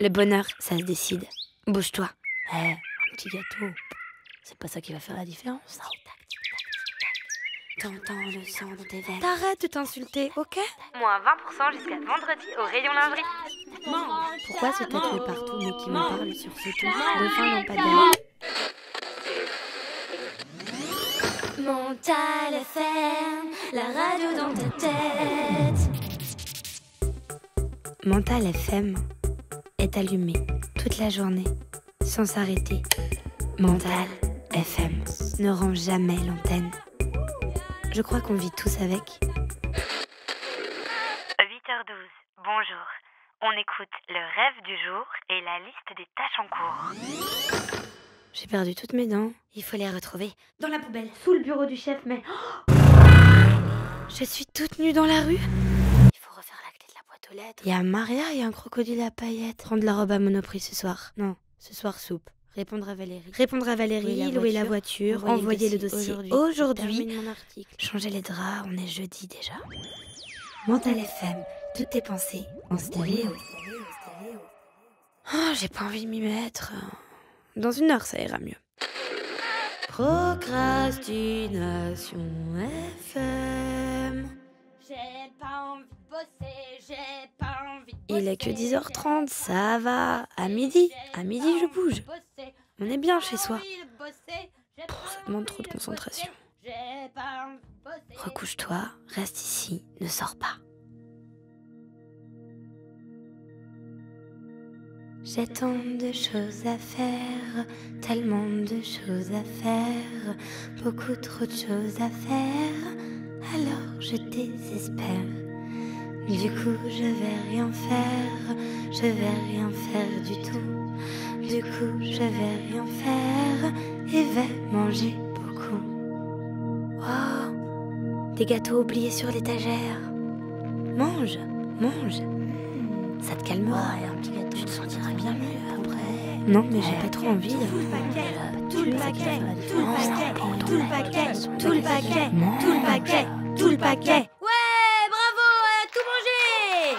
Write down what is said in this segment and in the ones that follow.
Le bonheur, ça se décide. Bouge-toi. Un petit gâteau. C'est pas ça qui va faire la différence. T'entends le sang dans tes veines. T'arrêtes de t'insulter, ok? Moins 20% jusqu'à vendredi au rayon lingerie. Pourquoi se tatouer partout mais qui me parle sur ce ton? Dauphin lampadaire. Mental FM, la radio dans ta tête. Mental FM est allumé toute la journée, sans s'arrêter. Mental FM ne rend jamais l'antenne. Je crois qu'on vit tous avec. 8h12, bonjour. On écoute le rêve du jour et la liste des tâches en cours. J'ai perdu toutes mes dents. Il faut les retrouver. Dans la poubelle, sous le bureau du chef, mais... Je suis toute nue dans la rue. Il faut refaire la clé de la boîte aux lettres. Il y a Maria et un crocodile à paillettes. Prendre la robe à Monoprix ce soir. Non, ce soir soupe. Répondre à Valérie, louer la voiture, envoyer le dossier aujourd'hui, changer les draps, on est jeudi déjà. Mental FM, toutes tes pensées en stéréo. Oh, j'ai pas envie de m'y mettre. Dans 1 heure, ça ira mieux. Procrastination FM. J'ai pas envie de bosser, j'ai pas envie de bosser. Il est que 10h30, ça va. À midi, je bouge. On est bien chez soi. Ça demande trop de concentration. Recouche-toi, reste ici, ne sors pas. J'ai tant de choses à faire, tellement de choses à faire, beaucoup trop de choses à faire, alors je désespère. Du coup, je vais rien faire du tout. Du coup, je vais rien faire et vais manger beaucoup. Oh, des gâteaux oubliés sur l'étagère. Mange. Ça te calmera. Un petit gâteau, tu te sentiras bien mieux après. Non, mais j'ai pas trop envie. Tout le paquet. Ouais, bravo, elle a tout mangé.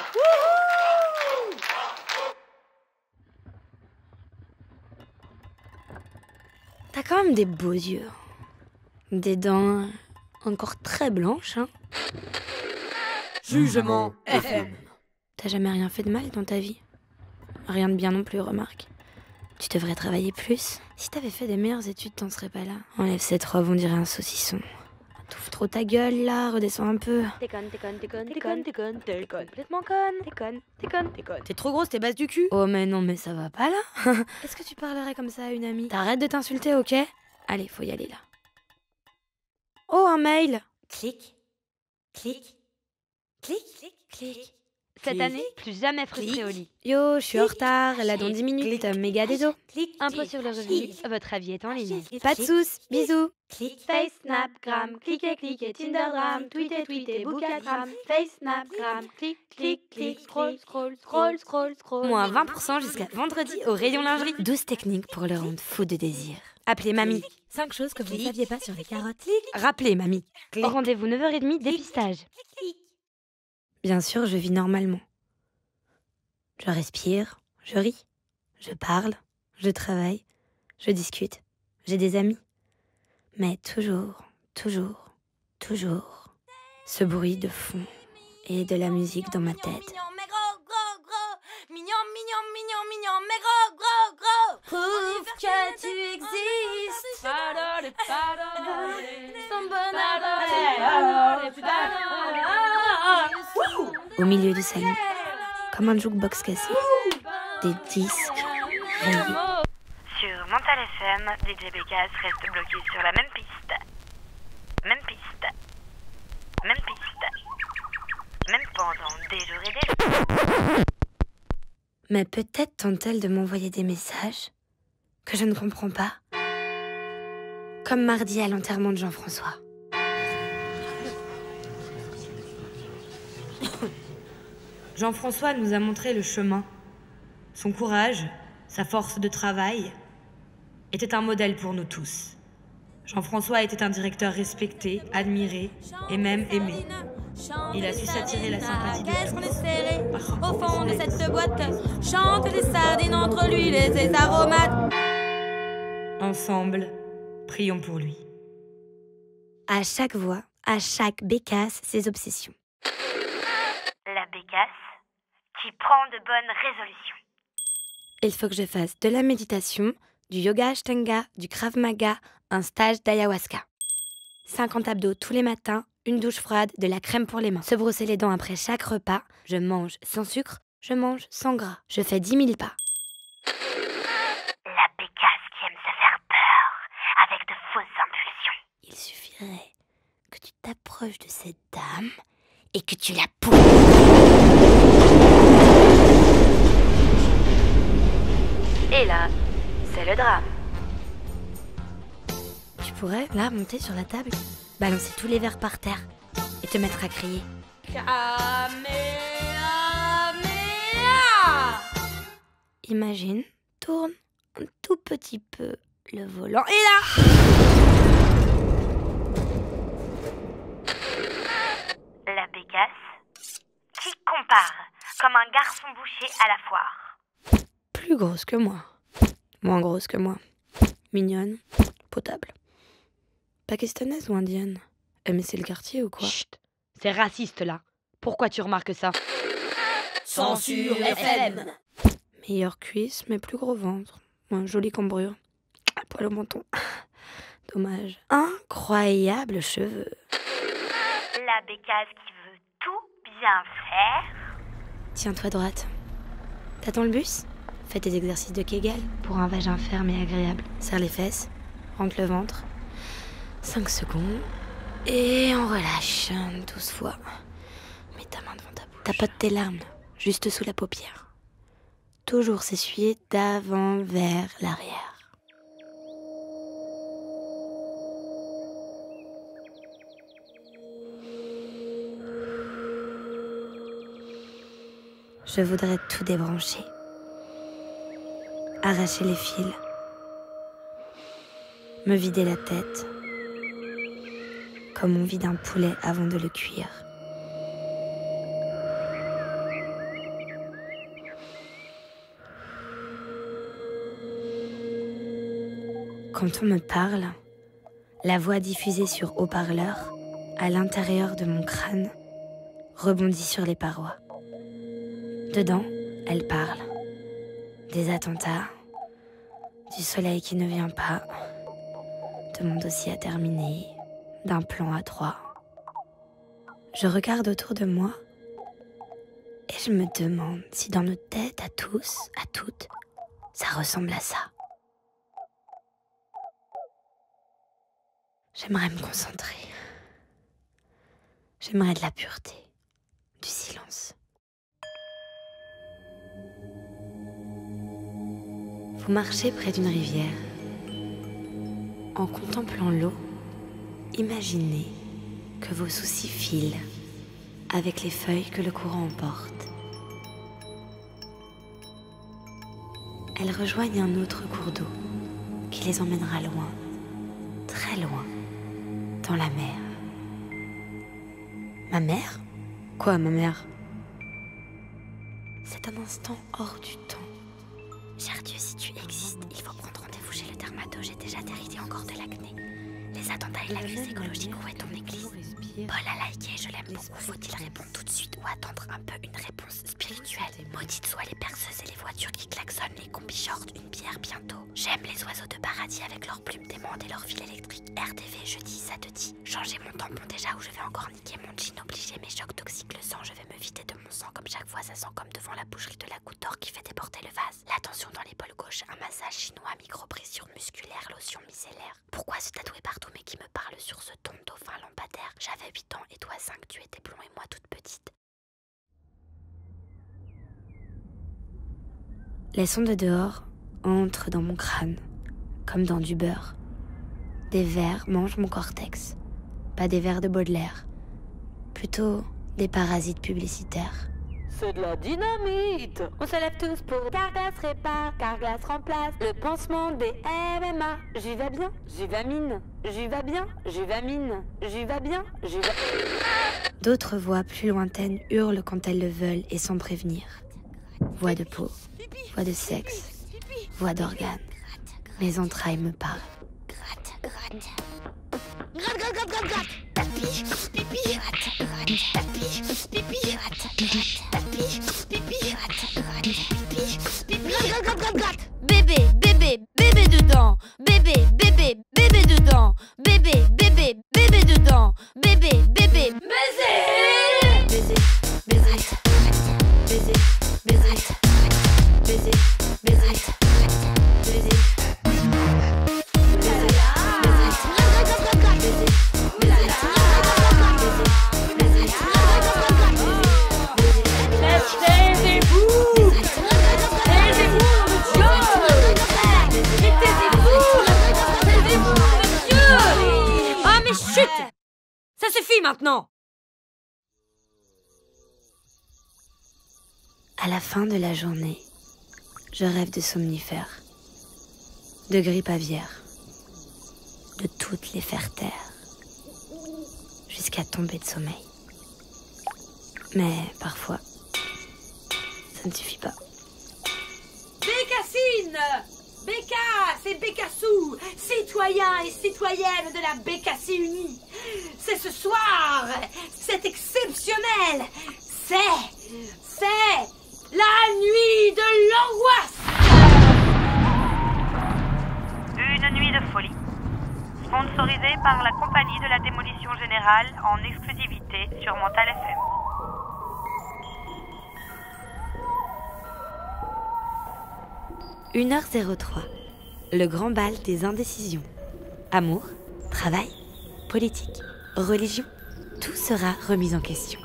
T'as quand même des beaux yeux. Des dents encore très blanches, hein. Jugement FM. T'as jamais rien fait de mal dans ta vie? Rien de bien non plus, remarque. Tu devrais travailler plus. Si t'avais fait des meilleures études, t'en serais pas là. Enlève cette robe, on dirait un saucisson. T'ouvres trop ta gueule, là, redescends un peu. T'es conne. Complètement conne. T'es conne. T'es trop grosse, t'es basse du cul. Oh mais non, mais ça va pas, là. Est-ce que tu parlerais comme ça à une amie? T'arrêtes de t'insulter, ok? Allez, faut y aller, là. Oh, un mail. Clic. Cette année, plus jamais frustré au lit. Yo, je suis en retard, là dans 10 minutes, méga désolé. Impôt sur le revenu, votre avis est en ligne. Pas de sous, bisous. Face, Snap, Gram, cliquez, Tindergram, tweetez, Bookagram, Face, Snap, Gram, clic, scroll. Moins 20% jusqu'à vendredi au rayon lingerie. 12 techniques pour le rendre fou de désir. Appelez mamie. 5 choses que vous ne saviez pas sur les carottes. Rappelez mamie. Au rendez-vous 9h30, dépistage. Bien sûr, je vis normalement. Je respire, je ris, je parle, je travaille, je discute, j'ai des amis. Mais toujours, ce bruit de fond et de la musique dans ma tête. Mignon, mais gros. Mignon, mais gros. Prouve que tu existes. Son bonheur. Au milieu du salon, comme un jukebox cassé, des disques rayés. Sur Mental FM, DJ Bécasse reste bloqué sur la même piste. Même pendant des jours et des jours. Mais peut-être tente-t-elle de m'envoyer des messages que je ne comprends pas. Comme mardi à l'enterrement de Jean-François. Jean-François nous a montré le chemin. Son courage, sa force de travail, était un modèle pour nous tous. Jean-François était un directeur respecté, admiré et même aimé. Il a su s'attirer la sympathie de Qu'est-ce qu'on est serré par son au fond de professionnalisme. cette boîte. Chante des sardines entre l'huile et ses aromates. Ensemble, prions pour lui. À chaque voix, à chaque bécasse, ses obsessions. La bécasse qui prend de bonnes résolutions. Il faut que je fasse de la méditation, du yoga ashtanga, du krav maga, un stage d'ayahuasca. 50 abdos tous les matins, une douche froide, de la crème pour les mains. Se brosser les dents après chaque repas. Je mange sans sucre, je mange sans gras. Je fais 10 000 pas. La bécasse qui aime se faire peur avec de fausses impulsions. Il suffirait que tu t'approches de cette dame et que tu la pousses. Et là, c'est le drame. Tu pourrais, là, monter sur la table, balancer tous les verres par terre et te mettre à crier. Imagine, tourne un tout petit peu le volant et là, La bécasse qui compare comme un garçon boucher à la foire. plus grosse que moi, moins grosse que moi, mignonne, potable. Pakistanaise ou indienne? Mais c'est le quartier ou quoi? Chut, c'est raciste là. Pourquoi tu remarques ça? Censure FM. Meilleure cuisse, mais plus gros ventre. Ouais, jolie cambrure. Poil au menton. Dommage. Incroyable cheveux. La bécasse qui veut tout bien faire. Tiens-toi droite. T'attends le bus? Fais tes exercices de Kegel pour un vagin ferme et agréable. Serre les fesses, rentre le ventre. 5 secondes. Et on relâche 12 fois. Mets ta main devant ta bouche. Tapote tes larmes, juste sous la paupière. Toujours s'essuyer d'avant vers l'arrière. Je voudrais tout débrancher. Arracher les fils. Me vider la tête. Comme on vide un poulet avant de le cuire. Quand on me parle, la voix diffusée sur haut-parleur, à l'intérieur de mon crâne, rebondit sur les parois. Dedans, elle parle. Des attentats, du soleil qui ne vient pas, de mon dossier à terminer, d'un plan à 3. Je regarde autour de moi et je me demande si dans nos têtes à tous, à toutes, ça ressemble à ça. J'aimerais me concentrer. J'aimerais de la pureté, du silence. Vous marchez près d'une rivière. En contemplant l'eau, imaginez que vos soucis filent avec les feuilles que le courant emporte. Elles rejoignent un autre cours d'eau qui les emmènera loin, très loin, dans la mer. Ma mère? Quoi, ma mère? C'est un instant hors du temps. Cher Dieu, si tu existes, il faut prendre rendez-vous chez le dermato. J'ai déjà dérité encore de l'acné. Les attentats et la crise écologique, où est ton église? Paul a liké, je l'aime beaucoup. Faut-il répondre tout de suite ou attendre un peu une réponse spirituelle? Maudites soient les perceuses et les voitures qui klaxonnent, les combis shorts, une bière bientôt. J'aime les oiseaux de paradis avec leurs plumes démontes et leurs fils électriques. RTV, jeudi, ça te dit. Changer mon tampon déjà ou je vais encore niquer mon jean obligé. Mes chocs toxiques, le sang, je vais me vider de mon sang comme chaque fois. Ça sent comme devant la boucherie de la goutte d'or qui fait déporter le vase. La tension dans l'épaule gauche, un massage chinois, micro-pression musculaire, lotion micellaire. Pourquoi se tatouer partout mais qui me parle sur ce ton dauphin lampadaire? J'avais 8 ans et toi 5, tu étais blond et moi toute petite. Les sons de dehors entrent dans mon crâne, comme dans du beurre. Des vers mangent mon cortex, pas des vers de Baudelaire, plutôt des parasites publicitaires. C'est de la dynamite. On se lève tous pour Carglass répare, Carglass remplace le pansement des MMA. J'y vais bien, j'y vais mine, j'y vais bien, j'y vais mine, j'y vais bien, j'y vais... D'autres voix plus lointaines hurlent quand elles le veulent et sans prévenir. Voix de peau, voix de sexe, voix d'organes. Mes entrailles me parlent. Bébé, bébé, bébé dedans. Bébé, bébé, bébé dedans. Bébé, bébé, bébé dedans. Bébé, bébé, baiser. Baiser, baiser, baiser, baiser, baiser, baiser, baiser. Ça suffit maintenant! À la fin de la journée, je rêve de somnifères, de grippe aviaire, de toutes les faire taire, jusqu'à tomber de sommeil. Mais parfois, ça ne suffit pas. Bécassine! Bécasse et Bécassou, citoyens et citoyennes de la Bécassie unie. C'est ce soir, c'est exceptionnel, c'est la nuit de l'angoisse. Une nuit de folie, sponsorisée par la compagnie de la démolition générale en exclusivité sur Mental FM. « 1h03, le grand bal des indécisions. Amour, travail, politique, religion, tout sera remis en question.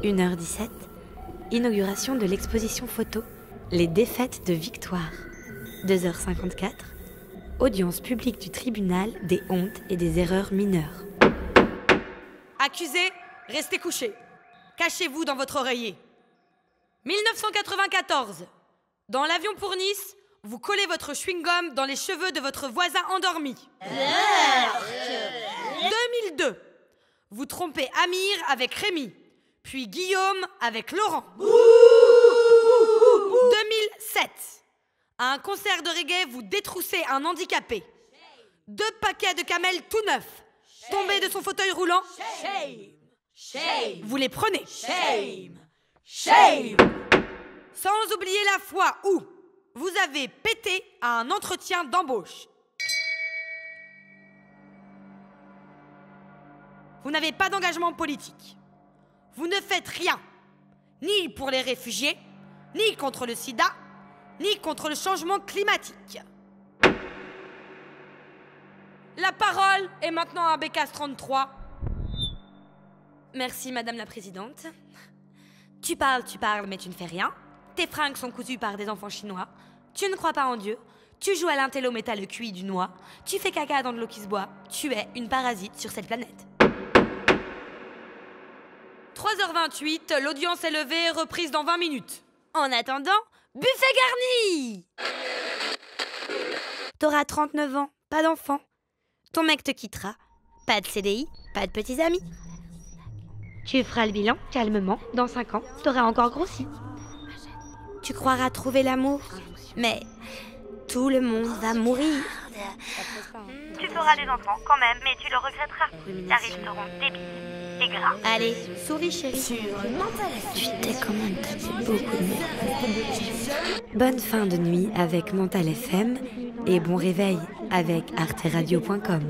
1h17, inauguration de l'exposition photo Les défaites de Victoire. 2h54, audience publique du tribunal des hontes et des erreurs mineures. Accusés, restez couchés. Cachez-vous dans votre oreiller. 1994. Dans l'avion pour Nice, vous collez votre chewing-gum dans les cheveux de votre voisin endormi. 2002. Vous trompez Amir avec Rémi, puis Guillaume avec Laurent. 2007. À un concert de reggae, vous détroussez un handicapé. 2 paquets de camel tout neufs, tombés de son fauteuil roulant. Vous les prenez. Sans oublier la fois où vous avez pété à un entretien d'embauche. Vous n'avez pas d'engagement politique. Vous ne faites rien, ni pour les réfugiés, ni contre le sida, ni contre le changement climatique. La parole est maintenant à Bécasse 33. Merci, Madame la Présidente. Tu parles, mais tu ne fais rien. Tes fringues sont cousues par des enfants chinois. Tu ne crois pas en Dieu. Tu joues à l'intello métal cuit du noix. Tu fais caca dans de l'eau qui se boit. Tu es une parasite sur cette planète. 3h28, l'audience est levée, reprise dans 20 minutes. En attendant, buffet garni. T'auras 39 ans, pas d'enfant. Ton mec te quittera. Pas de CDI, pas de petits amis. Tu feras le bilan calmement. Dans 5 ans, t'auras encore grossi. Tu croiras trouver l'amour, mais tout le monde va mourir. Tu feras des enfants quand même, mais tu le regretteras, car ils seront débiles et gras. Allez, souris chérie. Tu t'es quand même tapé beaucoup de merde. Bonne fin de nuit avec Mental FM et bon réveil avec arteradio.com.